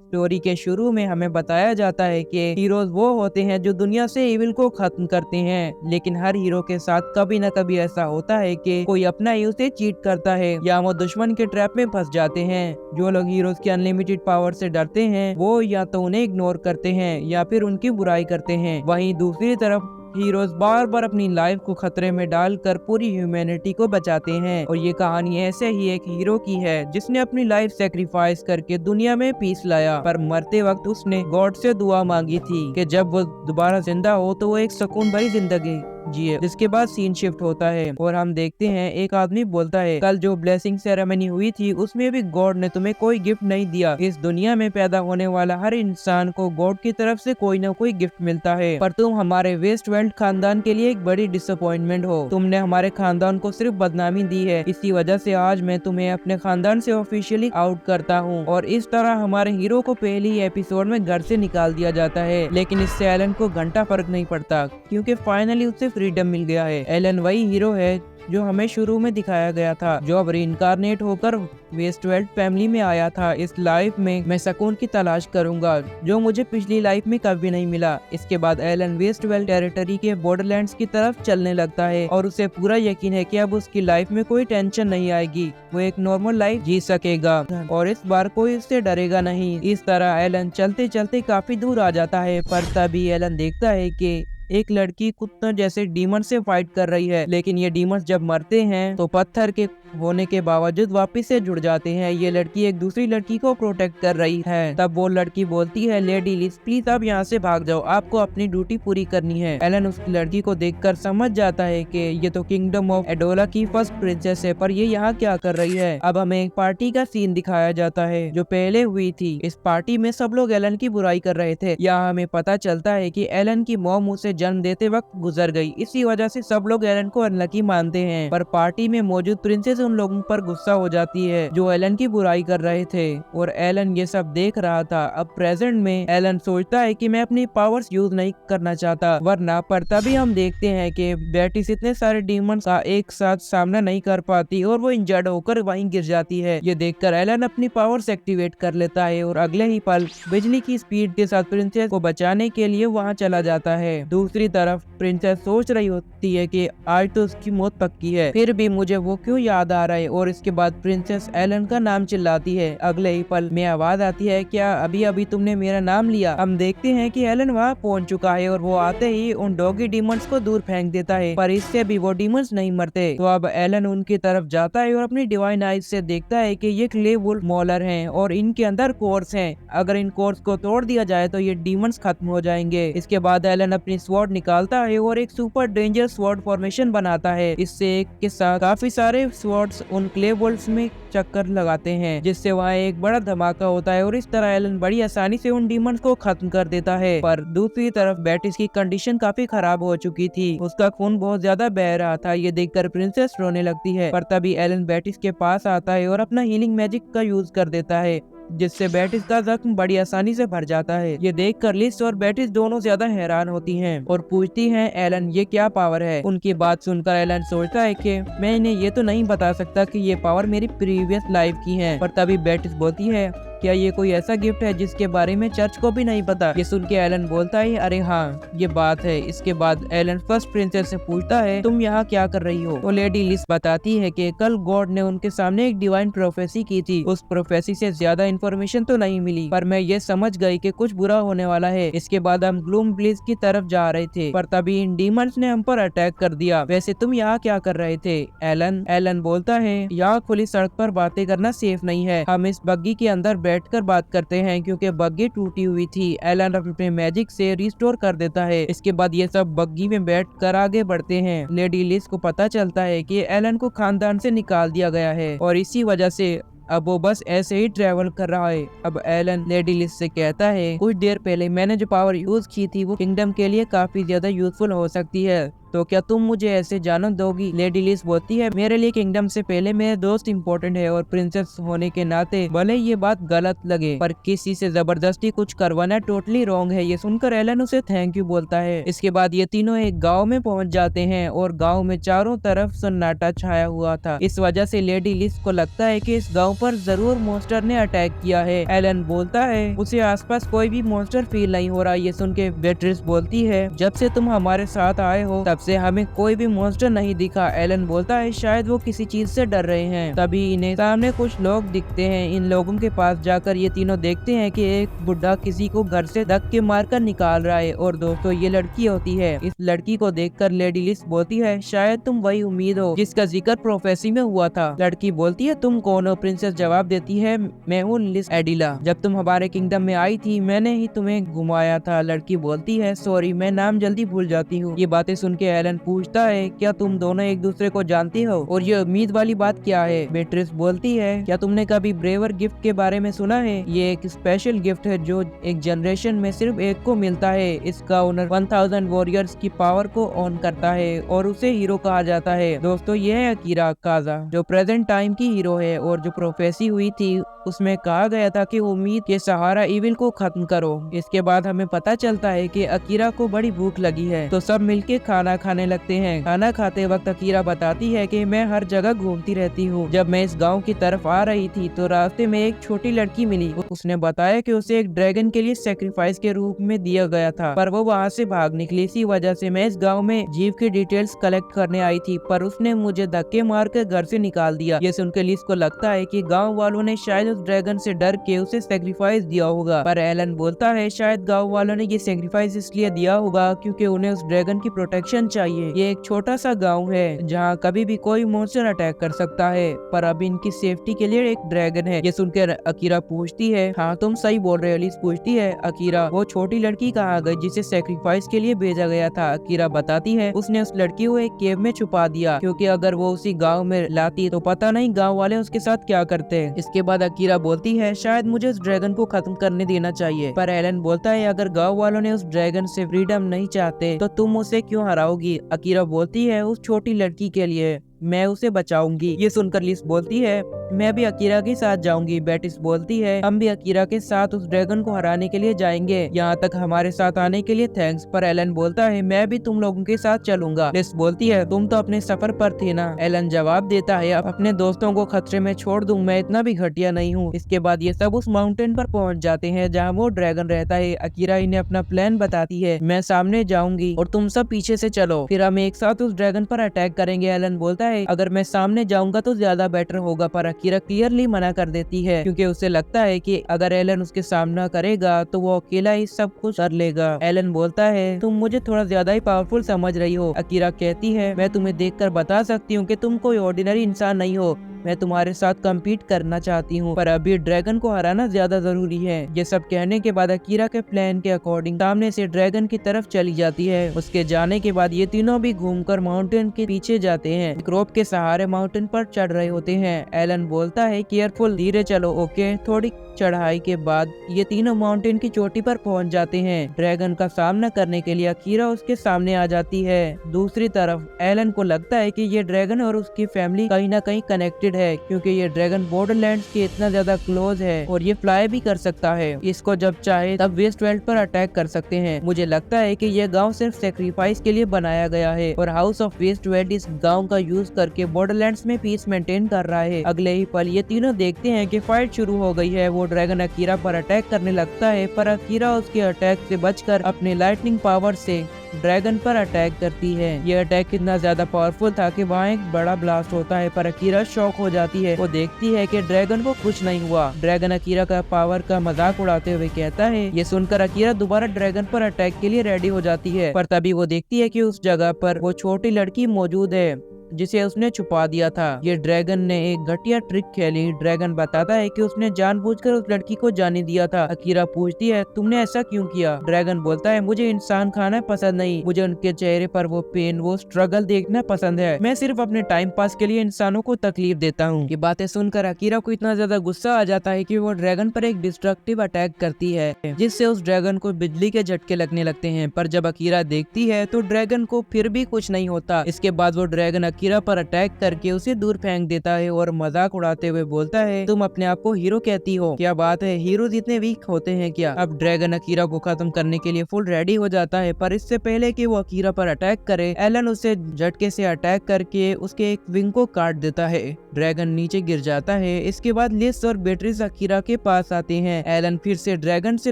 Story के शुरू में हमें बताया जाता है कि हीरोज वो होते हैं जो दुनिया से इविल को खत्म करते हैं, लेकिन हर हीरो के साथ कभी न कभी ऐसा होता है कि कोई अपना ही उसे चीट करता है या वो दुश्मन के ट्रैप में फंस जाते हैं। जो लोग हीरोज के अनलिमिटेड पावर से डरते हैं वो या तो उन्हें इग्नोर करते हैं या फिर उनकी बुराई करते हैं। वहीं दूसरी तरफ हीरोज बार बार अपनी लाइफ को खतरे में डालकर पूरी ह्यूमैनिटी को बचाते हैं। और ये कहानी ऐसे ही एक हीरो की है जिसने अपनी लाइफ सेक्रीफाइस करके दुनिया में पीस लाया, पर मरते वक्त उसने गॉड से दुआ मांगी थी कि जब वो दोबारा जिंदा हो तो वो एक सुकून भरी जिंदगी जिए। जिसके बाद सीन शिफ्ट होता है और हम देखते हैं एक आदमी बोलता है, कल जो ब्लेसिंग सेरेमनी हुई थी उसमें भी गॉड ने तुम्हें कोई गिफ्ट नहीं दिया। इस दुनिया में पैदा होने वाला हर इंसान को गॉड की तरफ से कोई न कोई गिफ्ट मिलता है, पर तुम हमारे वेस्टवेल्ड खानदान के लिए एक बड़ी डिसअपॉइंटमेंट हो। तुमने हमारे खानदान को सिर्फ बदनामी दी है, इसी वजह से आज मैं तुम्हें अपने खानदान से ऑफिशियली आउट करता हूँ। और इस तरह हमारे हीरो को पहली ही एपिसोड में घर से निकाल दिया जाता है, लेकिन इससे एलन को घंटा फर्क नहीं पड़ता क्योंकि फाइनली उसे फ्रीडम मिल गया है। एलन वही हीरो है जो हमें शुरू में दिखाया गया था, जो अब रीइंकारनेट होकर वेस्टवेल्ड फैमिली में आया था। इस लाइफ में मैं सुकून की तलाश करूंगा जो मुझे पिछली लाइफ में कभी नहीं मिला। इसके बाद एलन वेस्टवेल्ड टेरिटरी के बॉर्डरलैंड्स की तरफ चलने लगता है और उसे पूरा यकीन है कि अब उसकी लाइफ में कोई टेंशन नहीं आएगी, वो एक नॉर्मल लाइफ जी सकेगा और इस बार कोई उससे डरेगा नहीं। इस तरह एलन चलते चलते काफी दूर आ जाता है, पर तभी एलन देखता है कि एक लड़की कुत्तों जैसे डीमन से फाइट कर रही है, लेकिन ये डीमंस जब मरते हैं तो पत्थर के होने के बावजूद वापस से जुड़ जाते हैं। ये लड़की एक दूसरी लड़की को प्रोटेक्ट कर रही है। तब वो लड़की बोलती है, लेडी लिस प्लीज आप यहाँ से भाग जाओ, आपको अपनी ड्यूटी पूरी करनी है। एलन उस लड़की को देखकर समझ जाता है कि ये तो किंगडम ऑफ एडोला की फर्स्ट प्रिंसेस है, पर ये यहाँ क्या कर रही है। अब हमें एक पार्टी का सीन दिखाया जाता है जो पहले हुई थी। इस पार्टी में सब लोग एलन की बुराई कर रहे थे। यहाँ हमें पता चलता है कि एलन की मॉम उसे जन्म देते वक्त गुजर गई, इसी वजह से सब लोग एलन को अनलकी मानते हैं। पर पार्टी में मौजूद प्रिंसेस उन लोगों पर गुस्सा हो जाती है जो एलन की बुराई कर रहे थे और एलन ये सब देख रहा था। अब प्रेजेंट में एलन सोचता है कि मैं अपनी पावर्स यूज नहीं करना चाहता वरना, पर तभी हम देखते हैं कि बेटिस इतने सारे डीमंस का एक साथ सामना नहीं कर पाती और वो इंजर्ड होकर वहीं गिर जाती है। ये देखकर एलन अपनी पावर्स एक्टिवेट कर लेता है और अगले ही पल बिजली की स्पीड के साथ प्रिंसेस को बचाने के लिए वहाँ चला जाता है। दूसरी तरफ प्रिंसेस सोच रही होती है कि आज तो उसकी मौत पक्की है, फिर भी मुझे वो क्यों याद आ रहा है। और इसके बाद प्रिंसेस एलन का नाम चिल्लाती है। अगले ही पल में आवाज आती है, क्या अभी अभी तुमने मेरा नाम लिया। हम देखते हैं कि एलन वहाँ पहुंच चुका है और वो आते ही उन डॉगी डीमंस को दूर फेंक देता है, पर इससे भी वो डीमंस नहीं मरते। तो अब एलन उनकी तरफ जाता है और अपनी डिवाइन आइज से देखता है कि ये क्ले वुल्फ मॉलर हैं और इनके अंदर कोर्स हैं। अगर इन कोर्स को तोड़ दिया जाए तो ये डीमंस खत्म हो जाएंगे। इसके बाद एलन अपनी स्वॉर्ड निकालता है और एक सुपर डेंजर स्वॉर्ड फॉर्मेशन बनाता है। इससे एक के साथ काफी सारे स्वॉर्ड्स उन क्ले वुल्फ्स में चक्कर लगाते हैं, जिससे वहाँ एक बड़ा धमाका होता है और इस तरह एलन बड़ी आसानी से उन डीमंस को खत्म कर देता है। पर दूसरी तरफ बेटिस की कंडीशन काफी खराब हो चुकी थी, उसका खून बहुत ज्यादा बह रहा था। ये देखकर प्रिंसेस रोने लगती है, पर तभी एलन बेटिस के पास आता है और अपना हीलिंग मैजिक का यूज कर देता है, जिससे बेटिस का जख्म बड़ी आसानी से भर जाता है। ये देखकर लिस और बेटिस दोनों ज्यादा हैरान होती हैं और पूछती हैं, एलन ये क्या पावर है। उनकी बात सुनकर एलन सोचता है कि मैं इन्हें ये तो नहीं बता सकता कि ये पावर मेरी प्रीवियस लाइफ की है। पर तभी बेटिस बोलती है, क्या ये कोई ऐसा गिफ्ट है जिसके बारे में चर्च को भी नहीं पता। ये सुन के एलन बोलता है, अरे हाँ ये बात है। इसके बाद एलन फर्स्ट प्रिंसेस से पूछता है, तुम यहाँ क्या कर रही हो। तो लेडी लिस बताती है कि कल गॉड ने उनके सामने एक डिवाइन प्रोफेसी की थी। उस प्रोफेसी से ज्यादा इन्फॉर्मेशन तो नहीं मिली, पर मैं ये समझ गई कि कुछ बुरा होने वाला है। इसके बाद हम ग्लूम ब्लिस की तरफ जा रहे थे, पर तभी इन डीमंस ने हम पर अटैक कर दिया। वैसे तुम यहाँ क्या कर रहे थे। एलन बोलता है, यहाँ खुली सड़क पर बातें करना सेफ नहीं है, हम इस बग्गी के अंदर बैठकर बात करते हैं क्योंकि बग्गी टूटी हुई थी। एलन अपने मैजिक से रिस्टोर कर देता है। इसके बाद ये सब बग्गी में बैठकर आगे बढ़ते हैं। लेडी लिस को पता चलता है कि एलन को खानदान से निकाल दिया गया है और इसी वजह से अब वो बस ऐसे ही ट्रेवल कर रहा है। अब एलन लेडी लिस से कहता है, कुछ देर पहले मैंने जो पावर यूज की थी वो किंगडम के लिए काफी ज्यादा यूजफुल हो सकती है। तो क्या तुम मुझे ऐसे जाने दोगी? लेडी लिस बोलती है, मेरे लिए किंगडम से पहले मेरे दोस्त इम्पोर्टेंट है और प्रिंसेस होने के नाते भले ये बात गलत लगे पर किसी से जबरदस्ती कुछ करवाना टोटली रॉन्ग है। ये सुनकर एलन उसे थैंक यू बोलता है। इसके बाद ये तीनों एक गाँव में पहुँच जाते हैं और गाँव में चारों तरफ सन्नाटा छाया हुआ था। इस वजह से लेडी लिस को लगता है कि इस गाँव पर जरूर मॉन्स्टर ने अटैक किया है। एलन बोलता है उसे आसपास कोई भी मॉन्स्टर फील नहीं हो रहा। ये सुन के बेट्रिस बोलती है, जब से तुम हमारे साथ आए हो तब से हमें कोई भी मॉन्स्टर नहीं दिखा। एलन बोलता है शायद वो किसी चीज से डर रहे हैं। तभी इन्हें सामने कुछ लोग दिखते हैं। इन लोगों के पास जाकर ये तीनों देखते हैं कि एक बुढ़ा किसी को घर से धक्के मारकर निकाल रहा है और दोस्तों ये लड़की होती है। इस लड़की को देखकर लेडी लिस बोलती है, शायद तुम वही उम्मीद हो जिसका जिक्र प्रोफेसी में हुआ था। लड़की बोलती है, तुम कौन हो? प्रिंसेस जवाब देती है, मैं हूँ लिस एडिला। जब तुम हमारे किंगडम में आई थी मैंने ही तुम्हें घुमाया था। लड़की बोलती है, सॉरी मैं नाम जल्दी भूल जाती हूँ। ये बातें सुन के एलन पूछता है, क्या तुम दोनों एक दूसरे को जानती हो और ये उम्मीद वाली बात क्या है? बेट्रिस बोलती है, क्या तुमने कभी ब्रेवर गिफ्ट के बारे में सुना है? ये एक स्पेशल गिफ्ट है जो एक जनरेशन में सिर्फ एक को मिलता है। इसका ओनर 1000 वॉरियर्स की पावर को ऑन करता है और उसे हीरो कहा जाता है। दोस्तों ये है अकीरा काजा जो प्रेजेंट टाइम की हीरो है और जो प्रोफेसी हुई थी उसमें कहा गया था कि उम्मीद के सहारा इविल को खत्म करो। इसके बाद हमें पता चलता है कि अकीरा को बड़ी भूख लगी है तो सब मिलके खाना खाने लगते हैं। खाना खाते वक्त अकीरा बताती है कि मैं हर जगह घूमती रहती हूँ। जब मैं इस गांव की तरफ आ रही थी तो रास्ते में एक छोटी लड़की मिली। उसने बताया कि उसे एक ड्रैगन के लिए सेक्रीफाइस के रूप में दिया गया था पर वो वहाँ से भाग निकली। इसी वजह से मैं इस गाँव में जीव की डिटेल्स कलेक्ट करने आई थी पर उसने मुझे धक्के मार कर घर से निकाल दिया। ये सुनकर लिस को लगता है कि गाँव वालों ने शायद ड्रैगन से डर के उसे सेक्रीफाइस दिया होगा पर एलन बोलता है शायद गांव वालों ने ये सेक्रीफाइस इसलिए दिया होगा क्योंकि उन्हें उस ड्रैगन की प्रोटेक्शन चाहिए। ये एक छोटा सा गांव है जहां कभी भी कोई मॉन्स्टर अटैक कर सकता है पर अब इनकी सेफ्टी के लिए एक ड्रैगन है। ये सुनकर अकीरा पूछती है, हाँ तुम सही बोल रहे हो। लिस पूछती है, अकीरा वो छोटी लड़की कहाँ गई जिसे सेक्रीफाइस के लिए भेजा गया था? अकीरा बताती है, उसने उस लड़की को एक केव में छुपा दिया क्योंकि अगर वो उसी गाँव में लाती तो पता नहीं गाँव वाले उसके साथ क्या करते। इसके बाद अकीरा बोलती है, शायद मुझे उस ड्रैगन को खत्म करने देना चाहिए पर एलन बोलता है, अगर गांव वालों ने उस ड्रैगन से फ्रीडम नहीं चाहते तो तुम उसे क्यों हराओगी? अकीरा बोलती है, उस छोटी लड़की के लिए मैं उसे बचाऊंगी। ये सुनकर लिस बोलती है, मैं भी अकीरा के साथ जाऊंगी। बेटिस बोलती है, हम भी अकीरा के साथ उस ड्रैगन को हराने के लिए जाएंगे। यहाँ तक हमारे साथ आने के लिए थैंक्स। पर एलन बोलता है, मैं भी तुम लोगों के साथ चलूंगा। लिस बोलती है, तुम तो अपने सफर पर थे ना। एलन जवाब देता है, अब अपने दोस्तों को खतरे में छोड़ दूं, मैं इतना भी घटिया नहीं हूँ। इसके बाद ये सब उस माउंटेन पर पहुँच जाते हैं जहाँ वो ड्रैगन रहता है। अकीरा इन्हें अपना प्लान बताती है, मैं सामने जाऊंगी और तुम सब पीछे से चलो, फिर हम एक साथ उस ड्रैगन पर अटैक करेंगे। एलन बोलता है, अगर मैं सामने जाऊंगा तो ज्यादा बेटर होगा पर अकीरा क्लियरली मना कर देती है क्योंकि उसे लगता है कि अगर एलन उसके सामना करेगा तो वो अकेला ही सब कुछ कर लेगा। एलन बोलता है, तुम मुझे थोड़ा ज्यादा ही पावरफुल समझ रही हो। अकीरा कहती है, मैं तुम्हें देखकर बता सकती हूँ कि तुम कोई ऑर्डिनरी इंसान नहीं हो। मैं तुम्हारे साथ कम्पीट करना चाहती हूँ पर अभी ड्रैगन को हराना ज्यादा जरूरी है। ये सब कहने के बाद अकीरा के प्लान के अकॉर्डिंग सामने से ड्रैगन की तरफ चली जाती है। उसके जाने के बाद ये तीनों भी घूमकर माउंटेन के पीछे जाते हैं। रोप के सहारे माउंटेन पर चढ़ रहे होते हैं। एलन बोलता है, केयरफुल, धीरे चलो, ओके। थोड़ी चढ़ाई के बाद ये तीनों माउंटेन की चोटी पर पहुंच जाते हैं। ड्रैगन का सामना करने के लिए अकीरा उसके सामने आ जाती है। दूसरी तरफ एलन को लगता है कि ये ड्रैगन और उसकी फैमिली कहीं ना कहीं कनेक्टेड है क्योंकि ये ड्रैगन बॉर्डरलैंड्स के इतना ज्यादा क्लोज है और ये फ्लाई भी कर सकता है। इसको जब चाहे तब वेस्ट वर्ल्ड पर अटैक कर सकते हैं। मुझे लगता है कि ये गांव सिर्फ सेक्रीफाइस के लिए बनाया गया है और हाउस ऑफ वेस्ट वर्ल्ड इस गांव का यूज करके बॉर्डरलैंड्स में पीस मेंटेन कर रहा है। अगले ही पल ये तीनों देखते हैं कि फाइट शुरू हो गई है। वो ड्रैगन अकीरा पर अटैक करने लगता है पर अकीरा उसके अटैक से बचकर अपने लाइटनिंग पावर से ड्रैगन पर अटैक करती है। यह अटैक इतना ज्यादा पावरफुल था कि वहाँ एक बड़ा ब्लास्ट होता है पर अकीरा शॉक हो जाती है। वो देखती है कि ड्रैगन को कुछ नहीं हुआ। ड्रैगन अकीरा का पावर का मजाक उड़ाते हुए कहता है। ये सुनकर अकीरा दोबारा ड्रैगन पर अटैक के लिए रेडी हो जाती है पर तभी वो देखती है कि उस जगह पर वो छोटी लड़की मौजूद है। जिसे उसने छुपा दिया था। ये ड्रैगन ने एक घटिया ट्रिक खेली। ड्रैगन बताता है कि उसने जानबूझकर उस लड़की को जाने दिया था। अकीरा पूछती है, तुमने ऐसा क्यों किया? ड्रैगन बोलता है, मुझे इंसान खाना पसंद नहीं, मुझे उनके चेहरे पर वो पेन, वो स्ट्रगल देखना पसंद है। मैं सिर्फ अपने टाइम पास के लिए इंसानों को तकलीफ देता हूँ। ये बातें सुनकर अकीरा को इतना ज्यादा गुस्सा आ जाता है कि वो ड्रैगन पर एक डिस्ट्रक्टिव अटैक करती है, जिससे उस ड्रैगन को बिजली के झटके लगने लगते हैं। पर जब अकीरा देखती है तो ड्रैगन को फिर भी कुछ नहीं होता। इसके बाद वो ड्रैगन अकीरा पर अटैक करके उसे दूर फेंक देता है और मजाक उड़ाते हुए बोलता है, तुम अपने आप को हीरो कहती हो? क्या बात है, हीरोज इतने वीक होते हैं क्या? अब ड्रैगन अकीरा को खत्म करने के लिए फुल रेडी हो जाता है, पर इससे पहले कि वो अकीरा पर अटैक करे, एलन उसे झटके से अटैक करके उसके एक विंग को काट देता है। ड्रैगन नीचे गिर जाता है। इसके बाद लिस और बेट्रिस अकीरा के पास आते हैं। एलन फिर से ड्रैगन से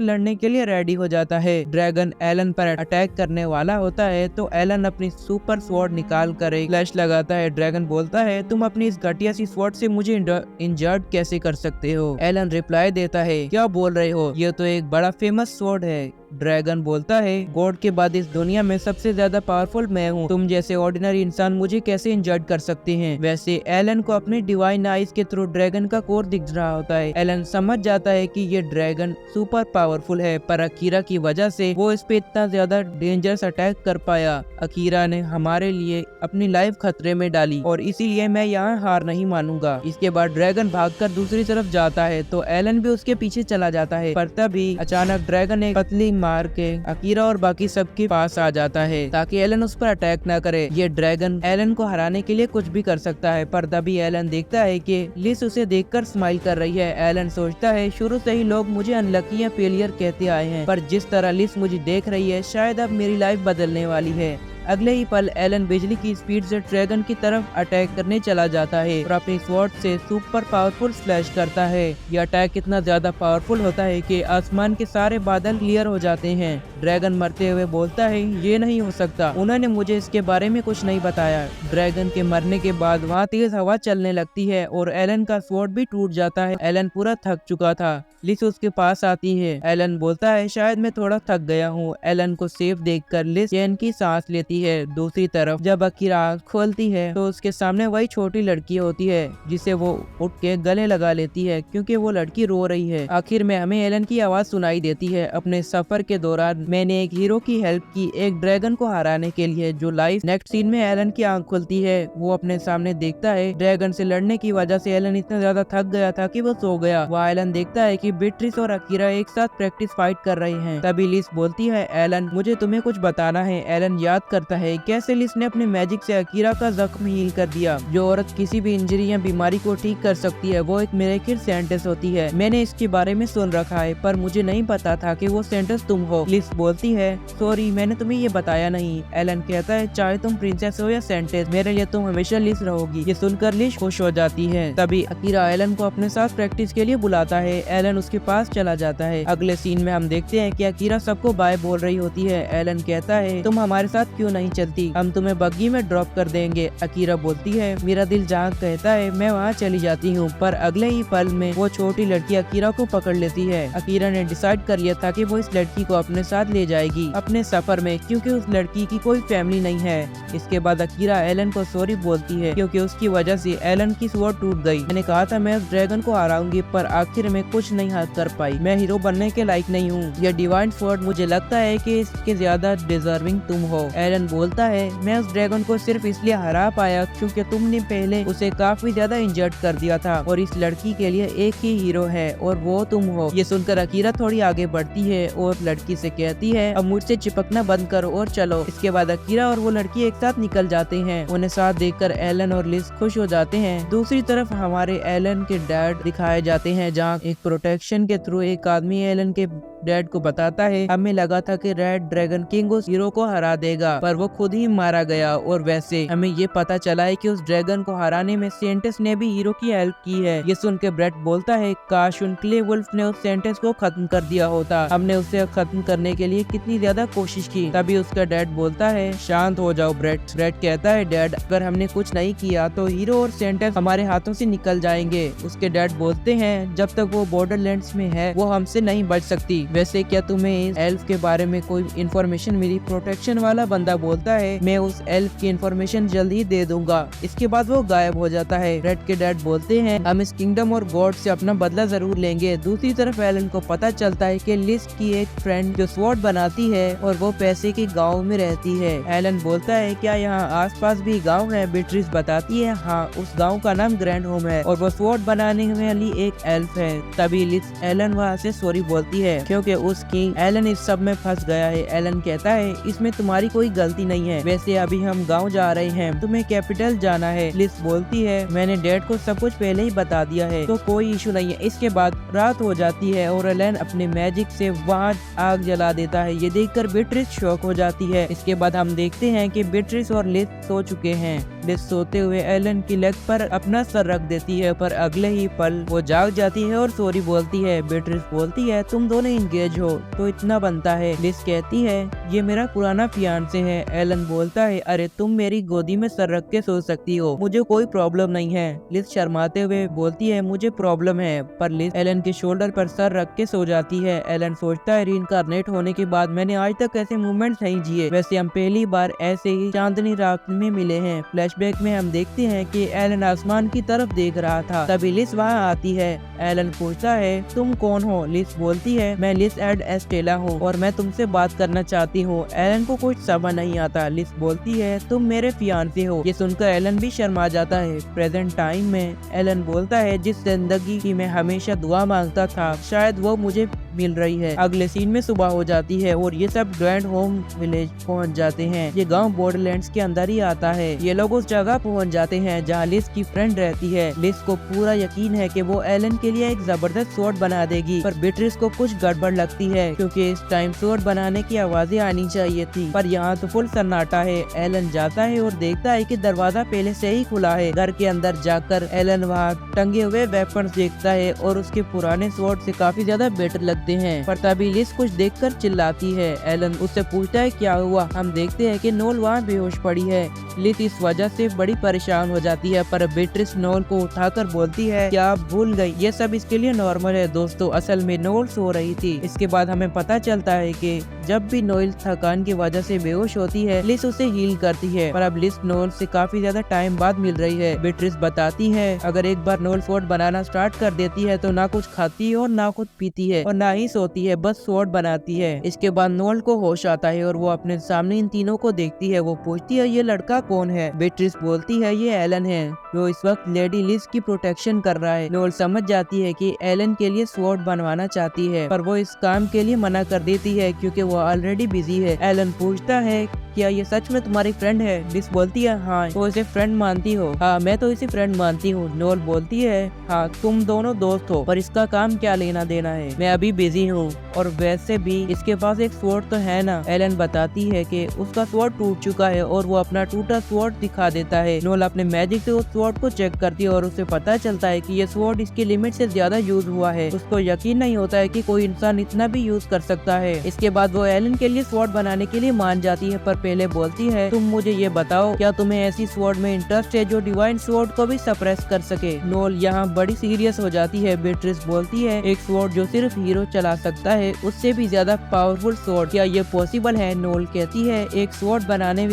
लड़ने के लिए रेडी हो जाता है। ड्रैगन एलन पर अटैक करने वाला होता है तो एलन अपनी सुपर स्वॉर्ड निकाल कर एक फ्लैश लगाता है। ड्रैगन बोलता है, तुम अपनी इस घटिया सी स्वॉर्ड से मुझे इंजर्ड कैसे कर सकते हो? एलन रिप्लाई देता है, क्या बोल रहे हो, ये तो एक बड़ा फेमस स्वॉर्ड है। ड्रैगन बोलता है, गॉड के बाद इस दुनिया में सबसे ज्यादा पावरफुल मैं हूँ, तुम जैसे ऑर्डिनरी इंसान मुझे कैसे इंजर्ड कर सकते हैं? वैसे एलन को अपने डिवाइन आइज के थ्रू ड्रैगन का कोर दिख रहा होता है। एलन समझ जाता है कि ये ड्रैगन सुपर पावरफुल है, पर अकीरा की वजह से वो इस पे इतना ज्यादा डेंजरस अटैक कर पाया। अकीरा ने हमारे लिए अपनी लाइफ खतरे में डाली और इसीलिए मैं यहाँ हार नहीं मानूंगा। इसके बाद ड्रैगन भागकर दूसरी तरफ जाता है तो एलन भी उसके पीछे चला जाता है, पर तभी अचानक ड्रैगन एक पतली मार के अकीरा और बाकी सबके पास आ जाता है ताकि एलन उस पर अटैक न करे। ये ड्रैगन एलन को हराने के लिए कुछ भी कर सकता है, पर तभी एलन देखता है कि लिस उसे देखकर स्माइल कर रही है। एलन सोचता है, शुरू से ही लोग मुझे अनलकी या फेलियर कहते आए हैं, पर जिस तरह लिस मुझे देख रही है शायद अब मेरी लाइफ बदलने वाली है। अगले ही पल एलन बिजली की स्पीड से ड्रैगन की तरफ अटैक करने चला जाता है और अपनी स्वॉर्ड से सुपर पावरफुल स्लैश करता है। यह अटैक इतना ज्यादा पावरफुल होता है कि आसमान के सारे बादल क्लियर हो जाते हैं। ड्रैगन मरते हुए बोलता है, ये नहीं हो सकता, उन्होंने मुझे इसके बारे में कुछ नहीं बताया। ड्रैगन के मरने के बाद वहाँ तेज हवा चलने लगती है और एलन का स्वॉर्ड भी टूट जाता है। एलन पूरा थक चुका था। लिस उसके पास आती है। एलन बोलता है, शायद मैं थोड़ा थक गया हूँ। एलन को सेफ देखकर लिस चैन की सांस लेती है। दूसरी तरफ जब अकीरा आँख खोलती है तो उसके सामने वही छोटी लड़की होती है जिसे वो उठ के गले लगा लेती है क्योंकि वो लड़की रो रही है। आखिर में हमें एलन की आवाज सुनाई देती है, अपने सफर के दौरान मैंने एक हीरो की हेल्प की, एक ड्रैगन को हराने के लिए। जो लाइफ नेक्स्ट सीन में एलन की आँख खुलती है, वो अपने सामने देखता है ड्रैगन से लड़ने की वजह से एलन इतना ज्यादा थक गया था कि वो सो गया। वह एलन देखता है कि बेट्रिस और अकीरा एक साथ प्रैक्टिस फाइट कर रहे हैं। तभी लिस बोलती है, एलन मुझे तुम्हें कुछ बताना है। एलन याद करता है कैसे लिस ने अपने मैजिक से अकीरा का जख्म हील कर दिया। जो औरत किसी भी इंजरी या बीमारी को ठीक कर सकती है वो एक मिरेकल साइंटिस्ट होती है। मैंने इसके बारे में सुन रखा है पर मुझे नहीं पता था कि वो साइंटिस्ट तुम हो। लिस बोलती है, सॉरी मैंने तुम्हें ये बताया नहीं। एलन कहता है, चाहे तुम प्रिंसेस हो या साइंटिस्ट, मेरे लिए तुम हमेशा लिस रहोगी। ये सुनकर लिस खुश हो जाती है। तभी अकीरा एलन को अपने साथ प्रैक्टिस के लिए बुलाता है। एलन उसके पास चला जाता है। अगले सीन में हम देखते हैं कि अकीरा सबको बाय बोल रही होती है। एलन कहता है, तुम हमारे साथ क्यों नहीं चलती, हम तुम्हें बग्गी में ड्रॉप कर देंगे। अकीरा बोलती है, मेरा दिल जहाँ कहता है मैं वहाँ चली जाती हूँ। पर अगले ही पल में वो छोटी लड़की अकीरा को पकड़ लेती है। अकीरा ने डिसाइड कर लिया था कि वो इस लड़की को अपने साथ ले जाएगी अपने सफर में, क्योंकि उस लड़की की कोई फैमिली नहीं है। इसके बाद अकीरा एलन को सॉरी बोलती है क्योंकि उसकी वजह से एलन की स्वॉर्ड टूट गई। मैंने कहा था मैं उस ड्रैगन को हराऊंगी पर आखिर में कुछ नहीं हाथ कर पाई। मैं हीरो बनने के लायक नहीं हूँ। यह डिवाइन स्वॉर्ड मुझे लगता है कि इसके ज्यादा डिजर्विंग तुम हो। एलन बोलता है, मैं उस ड्रैगन को सिर्फ इसलिए हरा पाया क्योंकि तुमने पहले उसे काफी ज्यादा इंजर्ड कर दिया था और इस लड़की के लिए एक ही हीरो है और वो तुम हो। ये सुनकर अकीरा थोड़ी आगे बढ़ती है और लड़की से कहती है, अब मुझसे चिपकना बंद करो और चलो। इसके बाद अकीरा और वो लड़की एक साथ निकल जाते हैं। उन्हें साथ देखकर एलन और लिस खुश हो जाते हैं। दूसरी तरफ हमारे एलन के डैड दिखाए जाते हैं, जहाँ एक प्रोटेक्शन के थ्रू एक आदमी एलन के डैड को बताता है, हमें लगा था कि रेड ड्रैगन किंग उस हीरो को हरा देगा पर वो खुद ही मारा गया। और वैसे हमें ये पता चला है कि उस ड्रैगन को हराने में साइंटिस्ट ने भी हीरो की हेल्प की है। ये सुन के ब्रेट बोलता है, काश उन क्ले वुल्फ ने उस साइंटिस्ट को खत्म कर दिया होता, हमने उसे खत्म करने के लिए कितनी ज्यादा कोशिश की। तभी उसका डैड बोलता है, शांत हो जाओ ब्रेट। ब्रेट कहता है, डैड अगर हमने कुछ नहीं किया तो हीरो और साइंटिस्ट हमारे हाथों से निकल जाएंगे। उसके डैड बोलते हैं, जब तक वो बॉर्डरलैंड्स में है वो हमसे नहीं बच सकती। वैसे क्या तुम्हें इस एल्फ के बारे में कोई इन्फॉर्मेशन मिली? प्रोटेक्शन वाला बंदा बोलता है मैं उस एल्फ की इन्फॉर्मेशन जल्द ही दे दूंगा। इसके बाद वो गायब हो जाता है। रेड के डैड बोलते हैं हम इस किंगडम और गॉड से अपना बदला जरूर लेंगे। दूसरी तरफ एलन को पता चलता है कि लिस की एक फ्रेंड जो स्वॉर्ड बनाती है और वो पैसे के गाँव में रहती है। एलन बोलता है क्या यहाँ आसपास भी गाँव है? बीट्रिस बताती है हाँ, उस गाँव का नाम ग्रैंड होम है और वो स्वॉर्ड बनाने वाली एक एल्फ है। तभी लिस एलन वहाँ से सॉरी बोलती है क्योंकि उसकी एलन इस सब में फंस गया है। एलन कहता है इसमें तुम्हारी कोई गलती नहीं है, वैसे अभी हम गाँव जा रहे हैं, तुम्हें कैपिटल जाना है। लिस बोलती है मैंने डैड को सब कुछ पहले ही बता दिया है तो कोई इशू नहीं है। इसके बाद रात हो जाती है और एलन अपने मैजिक से वहाँ आग जला देता है। ये देखकर बीट्रिस शॉक हो जाती है। इसके बाद हम देखते हैं कि बीट्रिस और लिस सो चुके हैं। लिस सोते हुए एलन की लेग पर अपना सर रख देती है, पर अगले ही पल वो जाग जाती है और सॉरी बोलती है। बीट्रिस बोलती है तुम दोनों इंगेज हो तो इतना बनता है। लिस कहती है ये मेरा पुराना फियांसे है। एलन बोलता है अरे तुम मेरी गोदी में सर रख के सो सकती हो, मुझे कोई प्रॉब्लम नहीं है। लिस शर्माते हुए बोलती है मुझे प्रॉब्लम है, पर लिस एलन के शोल्डर पर सर रख के सो जाती है। एलन सोचता है रीइंकार्नेट होने के बाद मैंने आज तक ऐसे मूवमेंट्स नहीं जिए, वैसे हम पहली बार ऐसे ही चांदनी रात में मिले हैं। फ्लैशबैक में हम देखते हैं कि एलन आसमान की तरफ देख रहा था, तभी लिस वहाँ आती है। एलन पूछता है तुम कौन हो? लिस बोलती है मैं लिस एड एस्टेला हूँ और मैं तुमसे बात करना चाहती हूँ। एलन को कुछ समझ नहीं आता। लिस बोलती है तुम मेरे फियांसे हो। ये सुनकर एलन भी शर्मा जाता है। प्रेजेंट टाइम में एलन बोलता है जिस जिंदगी की मैं हमेशा दुआ मांगता था शायद वो मुझे मिल रही है। अगले सीन में सुबह हो जाती है और ये सब ग्रैंड होम विलेज पहुंच जाते हैं। ये गांव बॉर्डरलैंड्स के अंदर ही आता है। ये लोग उस जगह पहुंच जाते हैं जहां लिस की फ्रेंड रहती है। लिस को पूरा यकीन है कि वो एलन के लिए एक जबरदस्त स्वॉर्ड बना देगी, पर बीट्रिस को कुछ गड़बड़ लगती है क्योंकि इस टाइम स्वॉर्ड बनाने की आवाजें आनी चाहिए थी, पर यहाँ तो फुल सन्नाटा है। एलन जाता है और देखता है कि दरवाजा पहले से ही खुला है। घर के अंदर जाकर एलन वहाँ टंगे हुए वेपन्स देखता है और उसके पुराने स्वॉर्ड से काफी ज्यादा बेटर लगते हैं, पर तभी लिस कुछ देखकर चिल्लाती है। एलन उससे पूछता है क्या हुआ? हम देखते हैं कि नोल वहाँ बेहोश पड़ी है। लिस इस वजह से बड़ी परेशान हो जाती है, पर बीट्रिस नोल को उठाकर बोलती है क्या आप भूल गई, ये सब इसके लिए नॉर्मल है। दोस्तों असल में नोल सो रही थी। इसके बाद हमें पता चलता है कि जब भी नोल थकान की वजह से बेहोश होती है लिस उसे हील करती है, पर अब लिस नोल से काफी ज्यादा टाइम बाद मिल रही है। बीट्रिस बताती है अगर एक बार नोल स्वॉर्ड बनाना स्टार्ट कर देती है तो ना कुछ खाती है और ना कुछ पीती है और ना ही सोती है, बस स्वॉर्ड बनाती है। इसके बाद नोल को होश आता है और वो अपने सामने इन तीनों को देखती है। वो पूछती है ये लड़का कौन है? बीट्रिस बोलती है ये एलन है जो इस वक्त लेडी लिस की प्रोटेक्शन कर रहा है। नोल समझ जाती है कि एलन के लिए स्वॉर्ड बनवाना चाहती है, पर वो इस काम के लिए मना कर देती है क्योंकि वो ऑलरेडी बिजी है। एलन पूछता है क्या ये सच में तुम्हारी फ्रेंड है? लिस बोलती है हाँ। तो इसे फ्रेंड मानती हो? हाँ मैं तो इसे फ्रेंड मानती हूँ। नोल बोलती है हाँ तुम दोनों दोस्त हो, पर इसका काम क्या लेना देना है, मैं अभी बिजी हूँ और वैसे भी इसके पास एक स्वॉर्ड तो है ना। एलन बताती है कि उसका स्वॉर्ड टूट चुका है और वो अपना टूटा स्वॉर्ड दिखा देता है। नोल अपने मैजिक से उस स्वॉर्ड को चेक करती है और उसे पता चलता है कि ये स्वॉर्ड इसकी लिमिट से ज्यादा यूज हुआ है। उसको यकीन नहीं होता है कि कोई इंसान इतना भी यूज कर सकता है। इसके बाद वो एलन के लिए स्वॉर्ड बनाने के लिए मान जाती है, पर पहले बोलती है तुम मुझे ये बताओ क्या तुम्हें ऐसी स्वॉर्ड में इंटरेस्ट है जो डिवाइन स्वॉर्ड को भी सप्रेस कर सके? नोल यहाँ बड़ी सीरियस हो जाती है। बीट्रिस बोलती है एक स्वॉर्ड जो सिर्फ हीरो चला सकता है उससे भी ज्यादा पावरफुल स्वॉर्ड, क्या ये पॉसिबल है? नोल कहती है एक स्वॉर्ड बनाने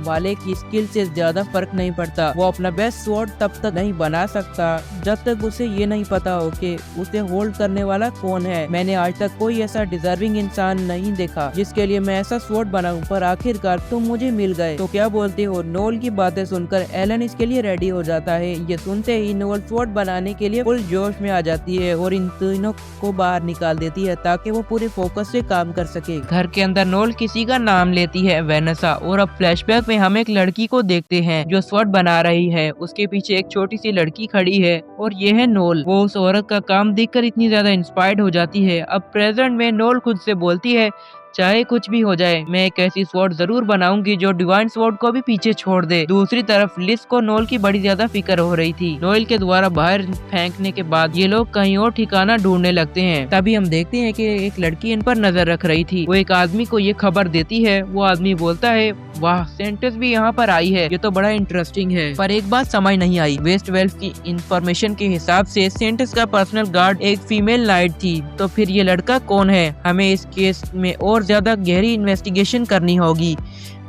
वाले की स्किल से ज्यादा फर्क नहीं पड़ता। वो अपना बेस्ट स्वॉर्ड तब तक नहीं बना सकता जब तक उसे ये नहीं पता हो कि उसे होल्ड करने वाला कौन है। मैंने आज तक कोई ऐसा डिजर्विंग इंसान नहीं देखा जिसके लिए मैं ऐसा स्वॉर्ड बनाऊं, पर आखिरकार तुम मुझे मिल गए, तो क्या बोलते हो? नोल की बातें सुनकर एलन इसके लिए रेडी हो जाता है। ये सुनते ही नोल स्वॉर्ड बनाने के लिए फुल जोश में आ जाती है और इन तीनों को बाहर निकाल देती है ताकि वो पूरे फोकस से काम कर सके। घर के अंदर नोल किसी का नाम लेती है वेनेसा, और अब फ्लैशबैक में हम एक लड़की को देखते हैं जो स्वॉर्ड बना रही है। उसके पीछे एक छोटी सी लड़की खड़ी है और ये है नोल। वो उस औरत का काम देखकर इतनी ज्यादा इंस्पायर्ड हो जाती है। अब प्रेजेंट में नोल खुद से बोलती है चाहे कुछ भी हो जाए, मैं एक ऐसी स्वॉर्ड जरूर बनाऊंगी जो डिवाइन स्वॉर्ड को भी पीछे छोड़ दे। दूसरी तरफ लिस को नोल की बड़ी ज्यादा फिक्र हो रही थी। नोएल के द्वारा बाहर फेंकने के बाद ये लोग कहीं और ठिकाना ढूंढने लगते हैं। तभी हम देखते हैं कि एक लड़की इन पर नजर रख रही थी। वो एक आदमी को ये खबर देती है। वो आदमी बोलता है, वाह, सेंटेंस भी यहाँ पर आई है, ये तो बड़ा इंटरेस्टिंग है। पर एक बात समझ नहीं आई। वेस्ट वेल्फ की इंफॉर्मेशन के हिसाब से सेंटेंस का पर्सनल गार्ड एक फीमेल नाइट थी। तो फिर ये लड़का कौन है? हमें इस केस में और ज्यादा गहरी इन्वेस्टिगेशन करनी होगी।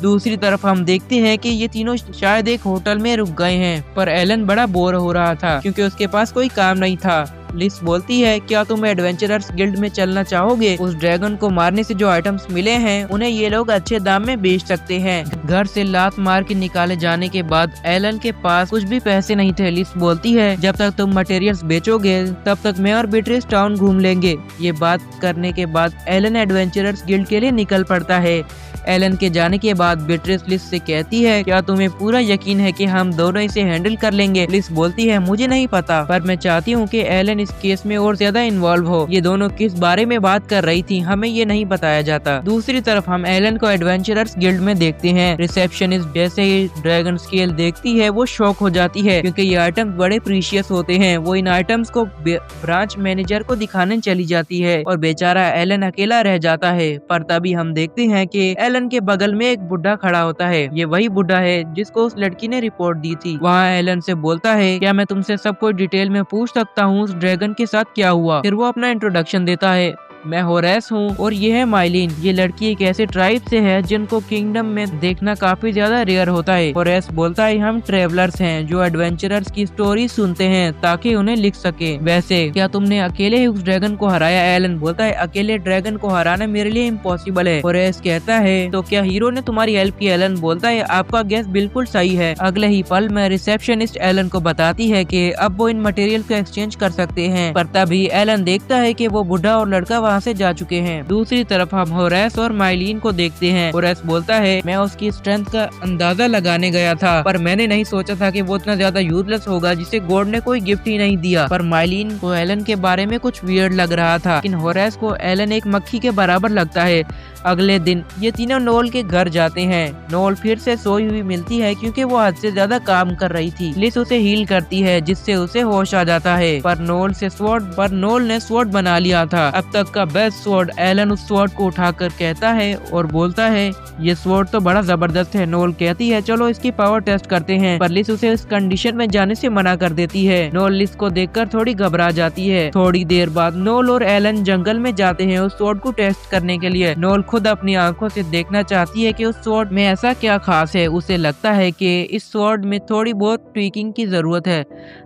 दूसरी तरफ हम देखते हैं कि ये तीनों शायद एक होटल में रुक गए हैं। पर एलन बड़ा बोर हो रहा था क्योंकि उसके पास कोई काम नहीं था। लिस बोलती है, क्या तुम एडवेंचरर्स गिल्ड में चलना चाहोगे? उस ड्रैगन को मारने से जो आइटम्स मिले हैं उन्हें ये लोग अच्छे दाम में बेच सकते हैं। घर से लात मार के निकाले जाने के बाद एलन के पास कुछ भी पैसे नहीं थे। लिस बोलती है, जब तक तुम मटेरियल्स बेचोगे तब तक मैं और बीट्रिस टाउन घूम लेंगे। ये बात करने के बाद एलन एडवेंचरर्स गिल्ड के लिए निकल पड़ता है। एलन के जाने के बाद बीट्रिस लिस से कहती है, क्या तुम्हें पूरा यकीन है कि हम दोनों इसे हैंडल कर लेंगे? लिस बोलती है, मुझे नहीं पता, पर मैं चाहती हूँ कि एलन इस केस में और ज्यादा इन्वॉल्व हो। ये दोनों किस बारे में बात कर रही थी हमें ये नहीं बताया जाता। दूसरी तरफ हम एलन को एडवेंचरर्स गिल्ड में देखते हैं। रिसेप्शनिस्ट जैसे ही ड्रैगन स्केल देखती है वो शॉक हो जाती है क्योंकि ये आइटम्स बड़े प्रीशियस होते हैं। वो इन आइटम्स को ब्रांच मैनेजर को दिखाने चली जाती है और बेचारा एलन अकेला रह जाता है। पर तभी हम देखते हैं कि एलन के बगल में एक बुढ़ा खड़ा होता है। ये वही बुढ़ा है जिसको उस लड़की ने रिपोर्ट दी थी। वहाँ एलन से बोलता है, क्या मैं तुमसे सब कुछ डिटेल में पूछ सकता हूँ उस ड्रैगन के साथ क्या हुआ? फिर वो अपना इंट्रोडक्शन देता है, मैं होरेस हूँ और ये है माइलिन। ये लड़की एक ऐसे ट्राइब से है जिनको किंगडम में देखना काफी ज्यादा रेयर होता है। होरेस बोलता है, हम ट्रेवलर्स हैं जो एडवेंचरर्स की स्टोरी सुनते हैं ताकि उन्हें लिख सके। वैसे क्या तुमने अकेले ही उस ड्रैगन को हराया? एलन बोलता है, अकेले ड्रैगन को हराना मेरे लिए इम्पॉसिबल है। होरेस कहता है, तो क्या हीरो ने तुम्हारी हेल्प की? एलन बोलता है, आपका गेस बिल्कुल सही है। अगले ही पल में रिसेप्शनिस्ट एलन को बताती है कि अब वो इन मटेरियल को एक्सचेंज कर सकते हैं। पर तभी एलन देखता है कि वो बुढ़ा और लड़का वहाँ से जा चुके हैं। दूसरी तरफ हम होरेस और माइलिन को देखते हैं। होरेस बोलता है, मैं उसकी स्ट्रेंथ का अंदाजा लगाने गया था पर मैंने नहीं सोचा था कि वो इतना ज्यादा यूजलेस होगा जिसे गॉड ने कोई गिफ्ट ही नहीं दिया। पर माइलिन को एलन के बारे में कुछ वियर्ड लग रहा था, लेकिन होरेस को एलन एक मक्खी के बराबर लगता है। अगले दिन ये तीनों नोल के घर जाते हैं। नोल फिर से सोई हुई मिलती है क्योंकि वो हद से ज्यादा काम कर रही थी। लिस उसे हील करती है जिससे उसे होश आ जाता है। पर नोल ने स्वॉर्ड बना लिया था, अब तक का बेस्ट स्वॉर्ड। एलन उस स्वॉर्ड को उठाकर कहता है और बोलता है, ये स्वॉर्ड तो बड़ा जबरदस्त है। नोल कहती है, चलो इसकी पावर टेस्ट करते हैं। पर लिस उसे इस कंडीशन में जाने से मना कर देती है। नोल लिस को देखकर थोड़ी घबरा जाती है। थोड़ी देर बाद नोल और एलन जंगल में जाते हैं उस स्वॉर्ड को टेस्ट करने के लिए। नोल खुद अपनी आंखों से देखना चाहती है कि उस स्वॉर्ड में ऐसा क्या खास है। उसे लगता है कि इस स्वॉर्ड में थोड़ी बहुत ट्विकिंग की जरूरत है।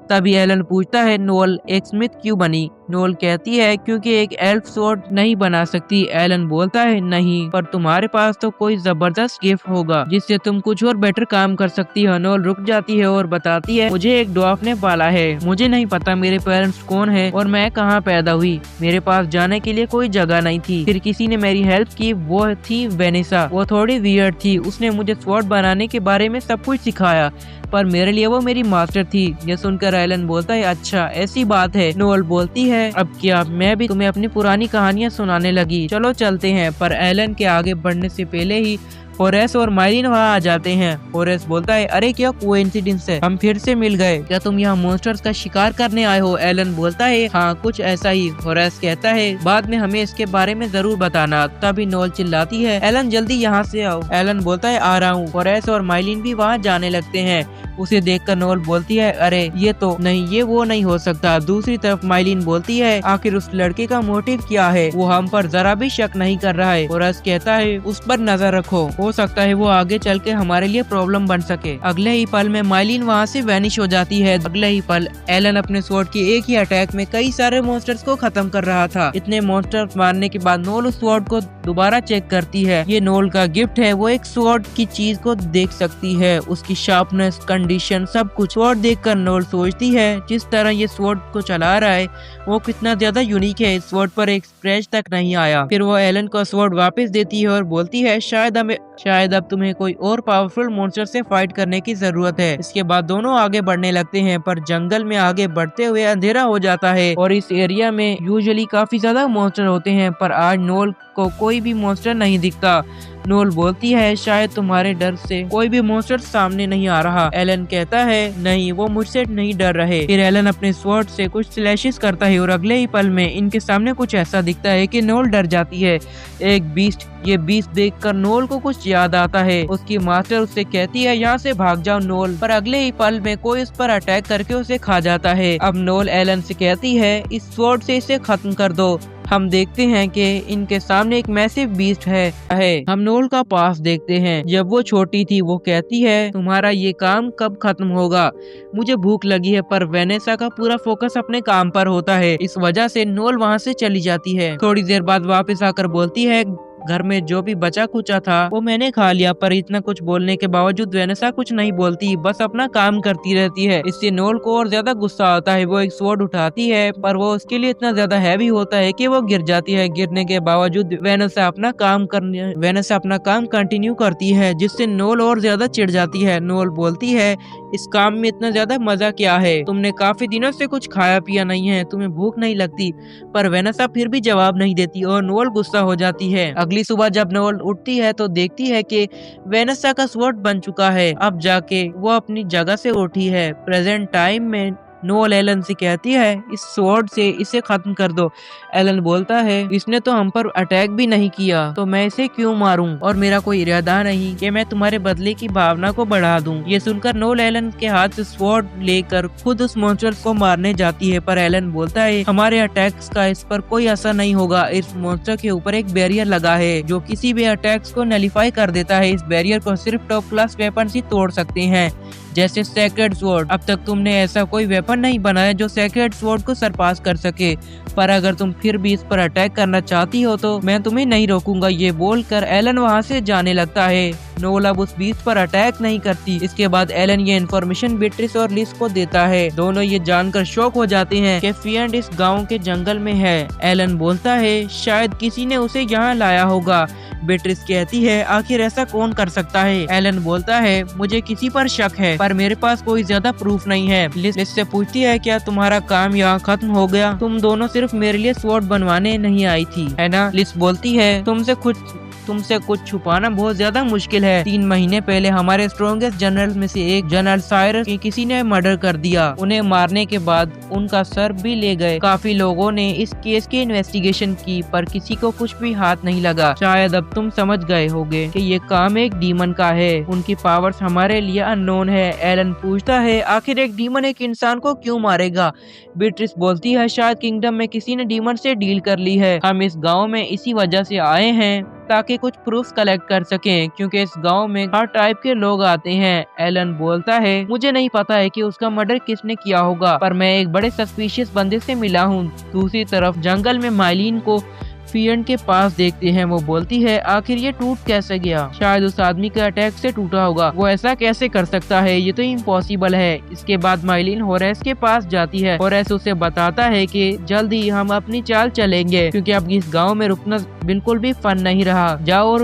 तभी एलन पूछता है, नोल एक स्मिथ क्यों बनी? नोल कहती है, क्योंकि एक एल्फ स्वॉर्ड नहीं बना सकती। एलन बोलता है, नहीं, पर तुम्हारे पास तो कोई जबरदस्त गिफ्ट होगा जिससे तुम कुछ और बेटर काम कर सकती हो। नोल रुक जाती है और बताती है, मुझे एक ड्वार्फ ने पाला है। मुझे नहीं पता मेरे पेरेंट्स कौन है और मैं कहाँ पैदा हुई। मेरे पास जाने के लिए कोई जगह नहीं थी। फिर किसी ने मेरी हेल्प की, वो थी वेनेसा। वो थोड़ी वियर्ड थी। उसने मुझे स्वॉर्ड बनाने के बारे में सब कुछ सिखाया, पर मेरे लिए वो मेरी मास्टर थी। ये सुनकर एलन बोलता है, अच्छा ऐसी बात है। नोल बोलती है, अब क्या मैं भी तुम्हें अपनी पुरानी कहानियां सुनाने लगी? चलो चलते हैं। पर एलन के आगे बढ़ने से पहले ही होरेस और माइलिन वहाँ आ जाते हैं। होरेस बोलता है, अरे क्या कोइंसिडेंस है, हम फिर से मिल गए। क्या तुम यहाँ मॉन्स्टर्स का शिकार करने आए हो? एलन बोलता है, हाँ कुछ ऐसा ही। होरेस कहता है, बाद में हमें इसके बारे में जरूर बताना। तभी नोल चिल्लाती है, एलन जल्दी यहाँ से आओ। एलन बोलता है, आ रहा हूँ। होरेस और माइलिन भी वहाँ जाने लगते हैं। उसे देखकर नोल बोलती है, अरे ये तो नहीं, ये वो नहीं हो सकता। दूसरी तरफ माइलिन बोलती है, आखिर उस लड़के का मोटिव क्या है? वो हम पर जरा भी शक नहीं कर रहा है। होरेस कहता है, उस पर नजर रखो, हो सकता है वो आगे चल के हमारे लिए प्रॉब्लम बन सके। अगले ही पल में माइलिन वहाँ से वैनिश हो जाती है। अगले ही पल एलन अपने स्वॉर्ड की एक ही अटैक में कई सारे मॉन्स्टर्स को खत्म कर रहा था। इतने मॉन्स्टर्स मारने के बाद नोल उस स्वॉर्ड को दोबारा चेक करती है। ये नोल का गिफ्ट है, वो एक स्वॉर्ड की चीज को देख सकती है, उसकी शार्पनेस, कंडीशन सब कुछ। स्वॉर्ड देखकर नोल सोचती है जिस तरह ये स्वॉर्ड को चला रहा है वो कितना ज्यादा यूनिक है, इस स्वॉर्ड पर एक स्क्रैच तक नहीं आया। फिर वो एलन को स्वॉर्ड वापस देती है और बोलती है शायद अब तुम्हें कोई और पावरफुल मॉन्स्टर से फाइट करने की जरूरत है। इसके बाद दोनों आगे बढ़ने लगते हैं, पर जंगल में आगे बढ़ते हुए अंधेरा हो जाता है और इस एरिया में यूजुअली काफी ज्यादा मॉन्स्टर होते हैं, पर आज नोल को कोई भी मॉन्स्टर नहीं दिखता। नोल बोलती है शायद तुम्हारे डर से कोई भी मॉन्स्टर सामने नहीं आ रहा। एलन कहता है नहीं, वो मुझसे नहीं डर रहे। फिर एलन अपने स्वॉर्ड से कुछ स्लैशेस करता है और अगले ही पल में इनके सामने कुछ ऐसा दिखता है कि नोल डर जाती है। एक बीस्ट। ये बीस्ट देखकर नोल को कुछ याद आता है। उसकी मास्टर उससे कहती है यहाँ से भाग जाओ नोल, पर अगले ही पल में कोई उस पर अटैक करके उसे खा जाता है। अब नोल एलन से कहती है इस स्वॉर्ड से इसे खत्म कर दो। हम देखते हैं कि इनके सामने एक मैसिव बीस्ट है। हम नोल का पास देखते हैं। जब वो छोटी थी वो कहती है तुम्हारा ये काम कब खत्म होगा, मुझे भूख लगी है, पर वेनेसा का पूरा फोकस अपने काम पर होता है। इस वजह से नोल वहाँ से चली जाती है। थोड़ी देर बाद वापस आकर बोलती है घर में जो भी बचा कुचा था वो मैंने खा लिया, पर इतना कुछ बोलने के बावजूद वेनेसा कुछ नहीं बोलती, बस अपना काम करती रहती है। इससे नोल को और ज्यादा गुस्सा आता है। वो एक स्वॉर्ड उठाती है, पर वो उसके लिए इतना ज्यादा हैवी होता है कि वो गिर जाती है। गिरने के बावजूद वेनेसा अपना काम कंटिन्यू करती है, जिससे नोल और ज्यादा चिढ़ जाती है। नोल बोलती है इस काम में इतना ज्यादा मजा क्या है, तुमने काफी दिनों से कुछ खाया पिया नहीं है, तुम्हें भूख नहीं लगती। पर वेनेसा फिर भी जवाब नहीं देती और नोल गुस्सा हो जाती है। अगली सुबह जब नोल उठती है तो देखती है कि वेनेसा का स्वॉर्ड बन चुका है। अब जाके वो अपनी जगह से उठी है। प्रेजेंट टाइम में नोल एलन से कहती है इस स्वॉर्ड से इसे खत्म कर दो। एलन बोलता है इसने तो हम पर अटैक भी नहीं किया, तो मैं इसे क्यों मारूं, और मेरा कोई इरादा नहीं कि मैं तुम्हारे बदले की भावना को बढ़ा दूं। ये सुनकर नोल एलन के हाथ से स्वॉर्ड लेकर खुद उस मॉन्स्टर को मारने जाती है, पर एलन बोलता है हमारे अटैक्स का इस पर कोई असर नहीं होगा। इस मॉन्स्टर के ऊपर एक बैरियर लगा है जो किसी भी अटैक्स को नलिफाई कर देता है। इस बैरियर को सिर्फ टॉप क्लास वेपन ही तोड़ सकते हैं, जैसे सेक्रेड स्वॉर्ड। अब तक तुमने ऐसा कोई वेपन नहीं बनाया जो सेक्रेड स्वॉर्ड को सरपास कर सके, पर अगर तुम फिर भी इस पर अटैक करना चाहती हो तो मैं तुम्हें नहीं रोकूंगा। ये बोलकर एलन वहाँ से जाने लगता है। नोल अब उस बीस्ट पर अटैक नहीं करती। इसके बाद एलन ये इन्फॉर्मेशन बीट्रिस और लिस को देता है। दोनों ये जानकर शॉक हो जाते हैं कि फिएंड इस गाँव के जंगल में है। एलन बोलता है शायद किसी ने उसे यहाँ लाया होगा। बीट्रिस कहती है आखिर ऐसा कौन कर सकता है। एलन बोलता है मुझे किसी पर शक है, पर मेरे पास कोई ज्यादा प्रूफ नहीं है। लिस से पूछती है क्या तुम्हारा काम यहाँ खत्म हो गया, तुम दोनों सिर्फ मेरे लिए स्वॉर्ड बनवाने नहीं आई थी, है ना। लिस बोलती है तुमसे कुछ छुपाना बहुत ज्यादा मुश्किल है। 3 महीने पहले हमारे स्ट्रॉन्गेस्ट जनरल में से एक जनरल साइरस की किसी ने मर्डर कर दिया। उन्हें मारने के बाद उनका सर भी ले गए। काफी लोगों ने इस केस की इन्वेस्टिगेशन की, पर किसी को कुछ भी हाथ नहीं लगा। शायद अब तुम समझ गए होगे कि ये काम एक डीमन का है। उनकी पावर्स हमारे लिए अननोन है। एलन पूछता है आखिर एक डीमन एक इंसान को क्यों मारेगा। बीट्रिस बोलती है शायद किंगडम में किसी ने डीमन से डील कर ली है। हम इस गाँव में इसी वजह से आए हैं ताकि कुछ प्रूफ कलेक्ट कर सकें, क्योंकि इस गांव में हर टाइप के लोग आते हैं। एलन बोलता है मुझे नहीं पता है कि उसका मर्डर किसने किया होगा, पर मैं एक बड़े सस्पिशियस बंदे से मिला हूँ। दूसरी तरफ जंगल में माइलिन को फिएंड के पास देखते हैं। वो बोलती है आखिर ये टूट कैसे गया, शायद उस आदमी के अटैक से टूटा होगा। वो ऐसा कैसे कर सकता है, ये तो इम्पॉसिबल है। इसके बाद माइलिन होरेस के पास जाती है। होरेस उसे बताता है कि जल्द ही हम अपनी चाल चलेंगे, क्योंकि अब इस गांव में रुकना बिल्कुल भी फन नहीं रहा। जाओ और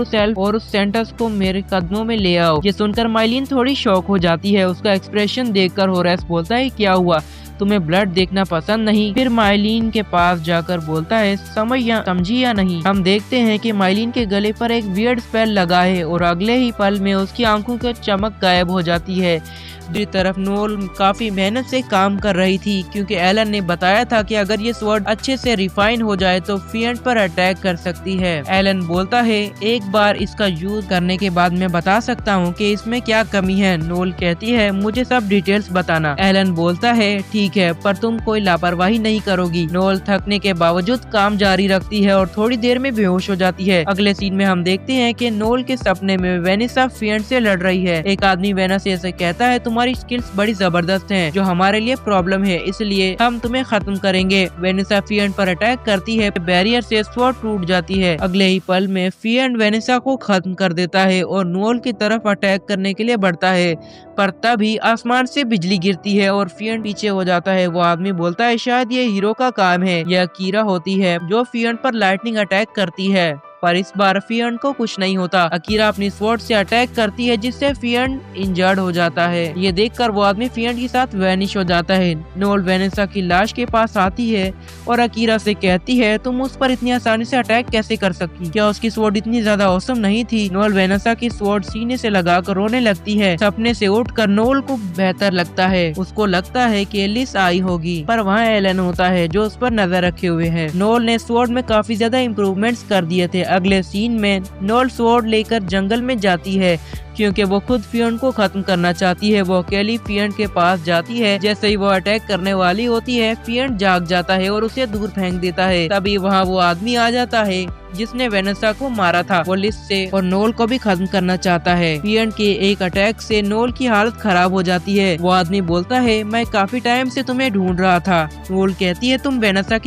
उस सेंटर्स को मेरे कदमों में ले आओ। ये सुनकर माइलिन थोड़ी शॉक हो जाती है। उसका एक्सप्रेशन देखकर होरेस बोलता है क्या हुआ, तुम्हें ब्लड देखना पसंद नहीं। फिर माइलिन के पास जाकर बोलता है समझी या नहीं। हम देखते हैं कि माइलिन के गले पर एक वियर्ड स्पेल लगा है और अगले ही पल में उसकी आंखों की चमक गायब हो जाती है। दूसरी तरफ नोल काफी मेहनत से काम कर रही थी, क्योंकि एलन ने बताया था कि अगर ये स्वॉर्ड अच्छे से रिफाइन हो जाए तो फिएंड पर अटैक कर सकती है। एलन बोलता है एक बार इसका यूज करने के बाद मैं बता सकता हूँ कि इसमें क्या कमी है। नोल कहती है मुझे सब डिटेल्स बताना। एलन बोलता है ठीक है, पर तुम कोई लापरवाही नहीं करोगी। नोल थकने के बावजूद काम जारी रखती है और थोड़ी देर में बेहोश हो जाती है। अगले सीन में हम देखते हैं कि नोल के सपने में वेनेसा फिएंड से लड़ रही है। एक आदमी वेनेसा से कहता है तुम तुम्हारी स्किल्स बड़ी जबरदस्त हैं, जो हमारे लिए प्रॉब्लम है, इसलिए हम तुम्हें खत्म करेंगे। वेनेसा फिएंड पर अटैक करती है, बैरियर से स्वॉर्ड टूट जाती है। अगले ही पल में फिएंड वेनेसा को खत्म कर देता है और नोल की तरफ अटैक करने के लिए बढ़ता है, पर तभी आसमान से बिजली गिरती है और फिएंड पीछे हो जाता है। वो आदमी बोलता है शायद ये हीरो का काम है। यह कीरा होती है जो फिएंड पर लाइटनिंग अटैक करती है, पर इस बार फिएंड को कुछ नहीं होता। अकीरा अपनी स्वॉर्ड से अटैक करती है, जिससे फिएंड इंजर्ड हो जाता है। ये देखकर वो आदमी फिएंड के साथ वैनिश हो जाता है। नोल वेनेसा की लाश के पास आती है और अकीरा से कहती है तुम उस पर इतनी आसानी से अटैक कैसे कर सकती, क्या उसकी स्वॉर्ड इतनी ज्यादा औसम नहीं थी? नोल वेनेसा की स्वॉर्ड सीने से लगाकर रोने लगती है। सपने से उठकर नोल को बेहतर लगता है, उसको लगता है कि लिस आई होगी, पर वहाँ एलन होता है जो उस पर नजर रखे हुए है। नोल ने स्वॉर्ड में काफी ज्यादा इम्प्रूवमेंट्स कर दिए थे। अगले सीन में नोल स्वॉर्ड लेकर जंगल में जाती है क्योंकि वो खुद फिएंड को खत्म करना चाहती है। वो अकेली फिएंड के पास जाती है। जैसे ही वो अटैक करने वाली होती है, फिएंड जाग जाता है और उसे दूर फेंक देता है। तभी वहाँ वो आदमी आ जाता है जिसने वेनेसा को मारा था। वो लिस से और नोल को भी खत्म करना चाहता है। फिएंड के एक अटैक से नोल की हालत खराब हो जाती है। वो आदमी बोलता है मैं काफी टाइम से तुम्हें ढूंढ रहा था। नोल कहती है तुम वेनेसा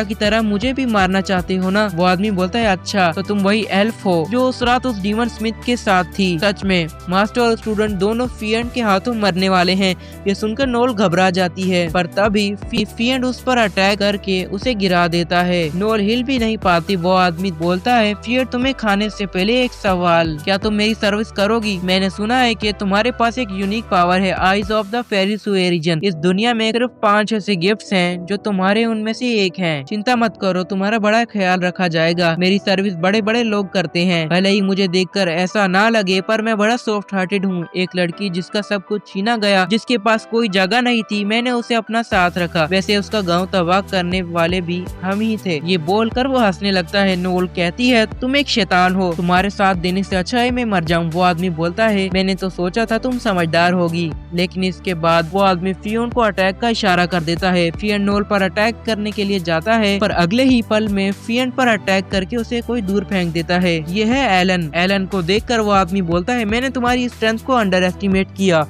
की तरह मुझे भी मारना चाहते हो ना? वो आदमी बोलता है अच्छा, तो तुम वही एल्फ हो जो उस रात उस डीमन स्मिथ के साथ थी। सच में मास्टर और स्टूडेंट दोनों फिएंड के हाथों मरने वाले हैं। ये सुनकर नोल घबरा जाती है, पर तभी फिएंड उस पर अटैक करके उसे गिरा देता है। नोल हिल भी नहीं पाती। वो आदमी बोलता है फिएंड तुम्हें खाने से पहले एक सवाल, क्या तुम मेरी सर्विस करोगी? मैंने सुना है कि तुम्हारे पास एक यूनिक पावर है, आईज ऑफ द फेरी सुएरिजन। इस दुनिया में सिर्फ 5 ऐसे गिफ्ट्स हैं जो तुम्हारे उनमें से एक हैं। चिंता मत करो, तुम्हारा बड़ा ख्याल रखा जाएगा। मेरी सर्विस बड़े बड़े लोग करते हैं, भले ही मुझे देखकर ऐसा ना लगे, पर मैं बड़ा सॉफ्ट हार्टेड हूँ। एक लड़की जिसका सब कुछ छीना गया, जिसके पास कोई जगह नहीं थी, मैंने उसे अपना साथ रखा। वैसे उसका गांव तबाह करने वाले भी हम ही थे। ये बोलकर वो हंसने लगता है। नोल कहती है तुम एक शैतान हो, तुम्हारे साथ देने से अच्छा है मैं मर जाऊं। वो आदमी बोलता है मैंने तो सोचा था तुम समझदार होगी। लेकिन इसके बाद वो आदमी फियोन को अटैक का इशारा कर देता है। फियोन नोल पर अटैक करने के लिए जाता है, पर अगले ही पल में फियोन पर अटैक करके उसे कोई दूर फेंक देता है। ये है एलन। एलन को देखकर वो आदमी बोलता है मैंने तुम्हारी स्ट्रेंथ को अंडर एस्टिमेट किया,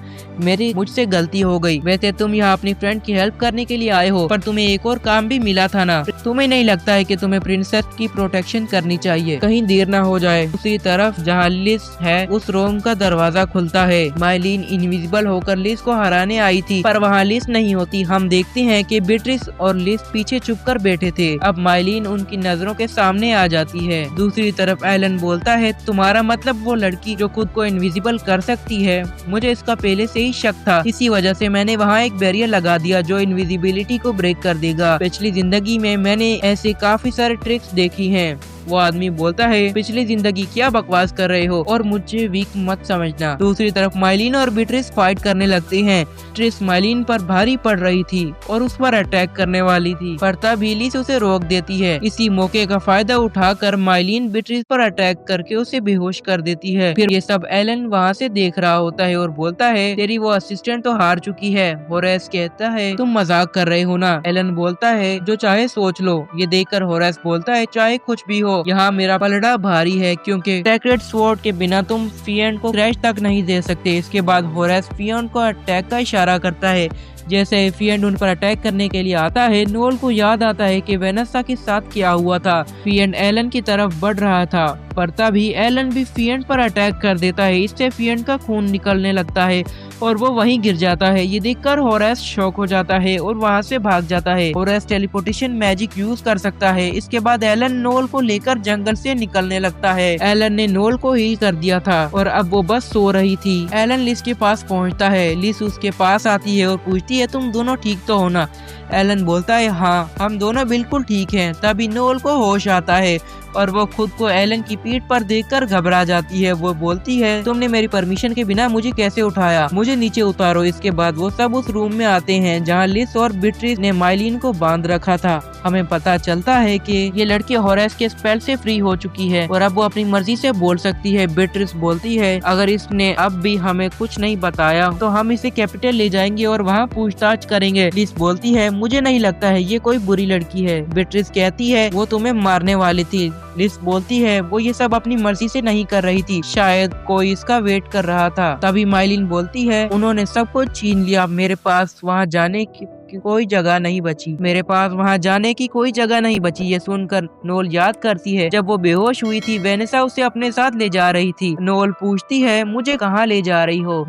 मुझसे गलती हो गई। वैसे तुम यहाँ अपनी फ्रेंड की हेल्प करने के लिए आए हो, पर तुम्हें एक और काम भी मिला था ना? तुम्हें नहीं लगता है कि तुम्हें प्रिंसेस की प्रोटेक्शन करनी चाहिए, कहीं देर ना हो जाए? दूसरी तरफ जहाँ लिस है, उस रूम का दरवाजा खुलता है। माइलिन इनविजिबल होकर लिस को हराने आई थी, पर वहाँ लिस नहीं होती। हम देखते हैं कि बीट्रिस और लिस पीछे छुपकर बैठे थे। अब माइलिन उनकी नजरों के सामने आ जाती है। दूसरी तरफ एलन बोलता है तुम्हारा मतलब वो लड़की जो खुद को इनविजिबल कर सकती है? मुझे इसका पहले से ही शक था, इसी वजह से मैंने वहाँ एक बैरियर लगा दिया जो इनविजिबिलिटी को ब्रेक कर देगा। पिछली जिंदगी में मैंने ऐसे काफी सारे ट्रिक्स देखी हैं। वो आदमी बोलता है पिछली जिंदगी क्या बकवास कर रहे हो और मुझे वीक मत समझना। दूसरी तरफ माइलिन और बीट्रिस फाइट करने लगती हैं। ट्रिस माइलिन पर भारी पड़ रही थी और उस पर अटैक करने वाली थी, पर तभी लिस उसे रोक देती है। इसी मौके का फायदा उठाकर माइलिन बीट्रिस पर अटैक करके उसे बेहोश कर देती है। फिर ये सब एलन वहाँ से देख रहा होता है और बोलता है तेरी वो असिस्टेंट तो हार चुकी है। होरेस कहता है तुम मजाक कर रहे हो ना? एलन बोलता है जो चाहे सोच लो। ये देखकर होरेस बोलता है चाहे कुछ भी हो, यहाँ मेरा पलड़ा भारी है क्योंकि सेक्रेट स्वॉर्ड के बिना तुम फिएंड को क्रैश तक नहीं दे सकते। इसके बाद होरेस फिएंड को अटैक का इशारा करता है। जैसे फिएंड उन पर अटैक करने के लिए आता है, नोल को याद आता है कि वेनेसा के साथ क्या हुआ था। फिएंड एलन की तरफ बढ़ रहा था, पर तभी एलन भी फिएंड पर अटैक कर देता है। इससे फिएंड का खून निकलने लगता है और वो वहीं गिर जाता है। ये देखकर होरेस शॉक हो जाता है और वहाँ से भाग जाता है। होरेस टेलीपोर्टेशन मैजिक यूज कर सकता है। इसके बाद एलन नोल को लेकर जंगल से निकलने लगता है। एलन ने नोल को हील कर दिया था और अब वो बस सो रही थी। एलन लिस के पास पहुँचता है। लिस उसके पास आती है और पूछती है तुम दोनों ठीक तो हो ना? एलन बोलता है हाँ, हम दोनों बिल्कुल ठीक हैं। तभी नोल को होश आता है और वो खुद को एलन की पीठ पर देखकर घबरा जाती है। वो बोलती है तुमने मेरी परमिशन के बिना मुझे कैसे उठाया? मुझे नीचे उतारो। इसके बाद वो सब उस रूम में आते हैं जहाँ लिस और बीट्रिस ने माइलिन को बांध रखा था। हमें पता चलता है कि ये लड़की होरेस के स्पेल से फ्री हो चुकी है और अब वो अपनी मर्जी से बोल सकती है। बीट्रिस बोलती है अगर इसने अब भी हमें कुछ नहीं बताया तो हम इसे कैपिटल ले जाएंगे और वहाँ पूछताछ करेंगे। लिस बोलती है मुझे नहीं लगता है ये कोई बुरी लड़की है। बेट्रिस कहती है वो तुम्हें मारने वाली थी। लिस बोलती है वो ये सब अपनी मर्जी से नहीं कर रही थी, शायद कोई इसका वेट कर रहा था। तभी माइलिन बोलती है उन्होंने सब कुछ छीन लिया, मेरे पास वहाँ जाने की कोई जगह नहीं बची, मेरे पास वहाँ जाने की कोई जगह नहीं बची। ये सुनकर नोल याद करती है जब वो बेहोश हुई थी, वेनेसा उसे अपने साथ ले जा रही थी। नोल पूछती है मुझे कहाँ ले जा रही हो।